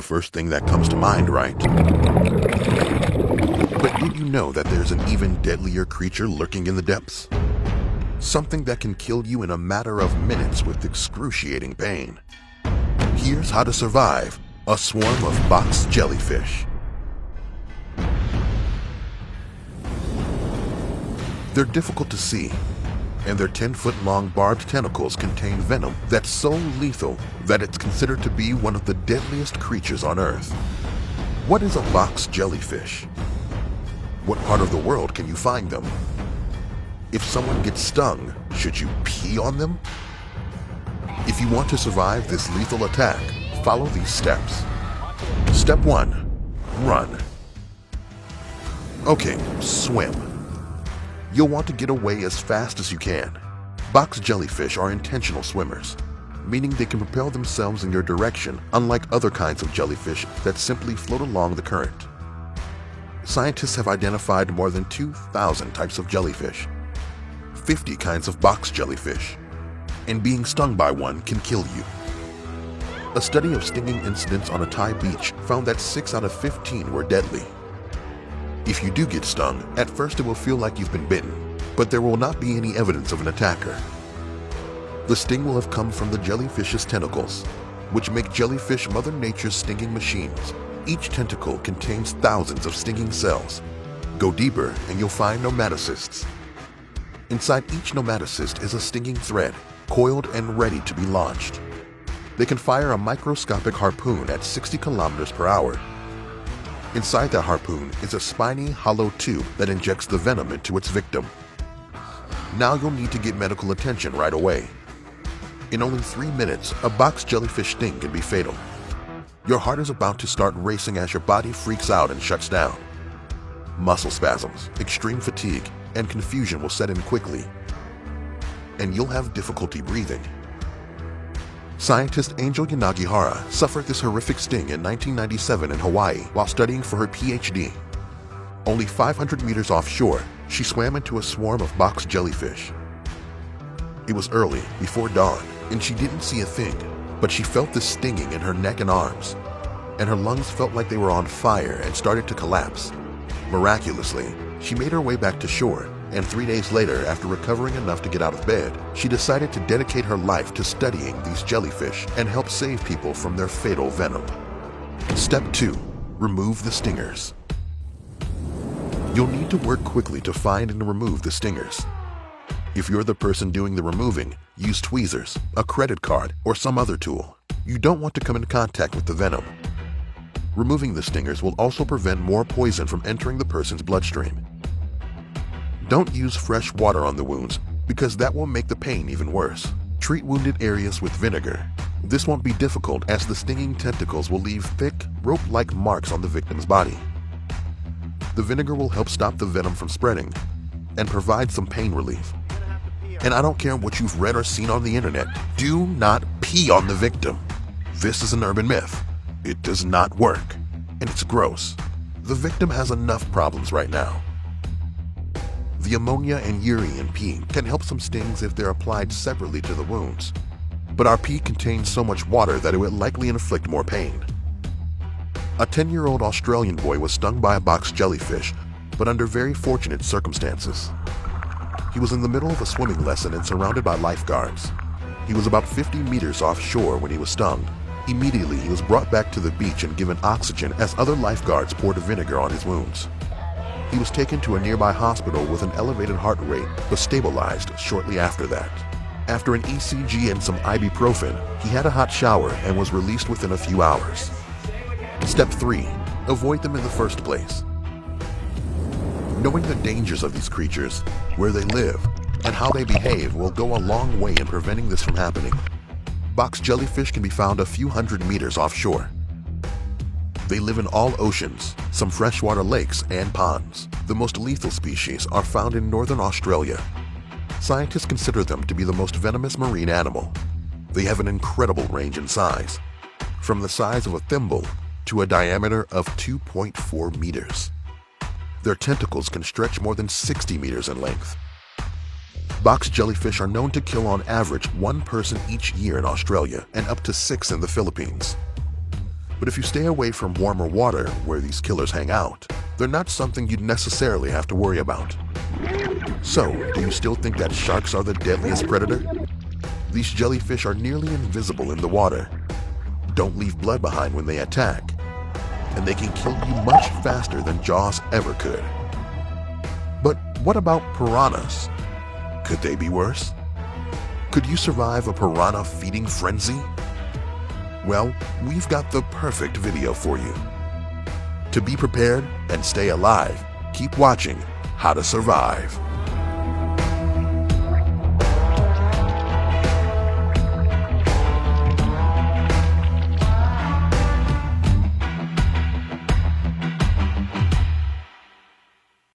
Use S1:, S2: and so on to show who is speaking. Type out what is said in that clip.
S1: the first thing that comes to mind, right? But did you know that there's an even deadlier creature lurking in the depths? Something that can kill you in a matter of minutes with excruciating pain. Here's how to survive a swarm of box jellyfish. They're difficult to see, and their 10-foot-long barbed tentacles contain venom that's so lethal that it's considered to be one of the deadliest creatures on Earth. What is a box jellyfish? What part of the world can you find them? If someone gets stung, should you pee on them? If you want to survive this lethal attack, follow these steps. Step 1. Run. Okay, swim. You'll want to get away as fast as you can. Box jellyfish are intentional swimmers, meaning they can propel themselves in your direction, unlike other kinds of jellyfish that simply float along the current. Scientists have identified more than 2,000 types of jellyfish, 50 kinds of box jellyfish, and being stung by one can kill you. A study of stinging incidents on a Thai beach found that 6 out of 15 were deadly. If you do get stung, at first it will feel like you've been bitten, but there will not be any evidence of an attacker. The sting will have come from the jellyfish's tentacles, which make jellyfish Mother Nature's stinging machines. Each tentacle contains thousands of stinging cells. Go deeper and you'll find nematocysts. Inside each nematocyst is a stinging thread, coiled and ready to be launched. They can fire a microscopic harpoon at 60 kilometers per hour. Inside that harpoon is a spiny, hollow tube that injects the venom into its victim. Now you'll need to get medical attention right away. In only 3 minutes, a box jellyfish sting can be fatal. Your heart is about to start racing as your body freaks out and shuts down. Muscle spasms, extreme fatigue, and confusion will set in quickly, and you'll have difficulty breathing. Scientist Angel Yanagihara suffered this horrific sting in 1997 in Hawaii while studying for her PhD. Only 500 meters offshore, she swam into a swarm of box jellyfish. It was early, before dawn, and she didn't see a thing, but she felt the stinging in her neck and arms, and her lungs felt like they were on fire and started to collapse. Miraculously, she made her way back to shore, and 3 days later, after recovering enough to get out of bed, she decided to dedicate her life to studying these jellyfish and help save people from their fatal venom. Step 2. Remove the stingers. You'll need to work quickly to find and remove the stingers. If you're the person doing the removing, use tweezers, a credit card, or some other tool. You don't want to come in contact with the venom. Removing the stingers will also prevent more poison from entering the person's bloodstream. Don't use fresh water on the wounds because that will make the pain even worse. Treat wounded areas with vinegar. This won't be difficult as the stinging tentacles will leave thick, rope-like marks on the victim's body. The vinegar will help stop the venom from spreading and provide some pain relief. And I don't care what you've read or seen on the internet, do not pee on the victim. This is an urban myth. It does not work, and it's gross. The victim has enough problems right now. The ammonia and urine in pee can help some stings if they're applied separately to the wounds, but our pee contains so much water that it would likely inflict more pain. A 10-year-old Australian boy was stung by a box jellyfish, but under very fortunate circumstances. He was in the middle of a swimming lesson and surrounded by lifeguards. He was about 50 meters offshore when he was stung. Immediately, he was brought back to the beach and given oxygen as other lifeguards poured vinegar on his wounds. He was taken to a nearby hospital with an elevated heart rate, but stabilized shortly after that. After an ECG and some ibuprofen, he had a hot shower and was released within a few hours. Step 3. Avoid them in the first place. Knowing the dangers of these creatures, where they live, and how they behave will go a long way in preventing this from happening. Box jellyfish can be found a few hundred meters offshore. They live in all oceans, some freshwater lakes and ponds. The most lethal species are found in northern Australia. Scientists consider them to be the most venomous marine animal. They have an incredible range in size, from the size of a thimble to a diameter of 2.4 meters. Their tentacles can stretch more than 60 meters in length. Box jellyfish are known to kill on average 1 person each year in Australia and up to 6 in the Philippines. But if you stay away from warmer water where these killers hang out, they're not something you'd necessarily have to worry about. So, do you still think that sharks are the deadliest predator? These jellyfish are nearly invisible in the water, don't leave blood behind when they attack, and they can kill you much faster than Jaws ever could. But what about piranhas? Could they be worse? Could you survive a piranha feeding frenzy? Well, we've got the perfect video for you. To be prepared and stay alive, keep watching How to Survive.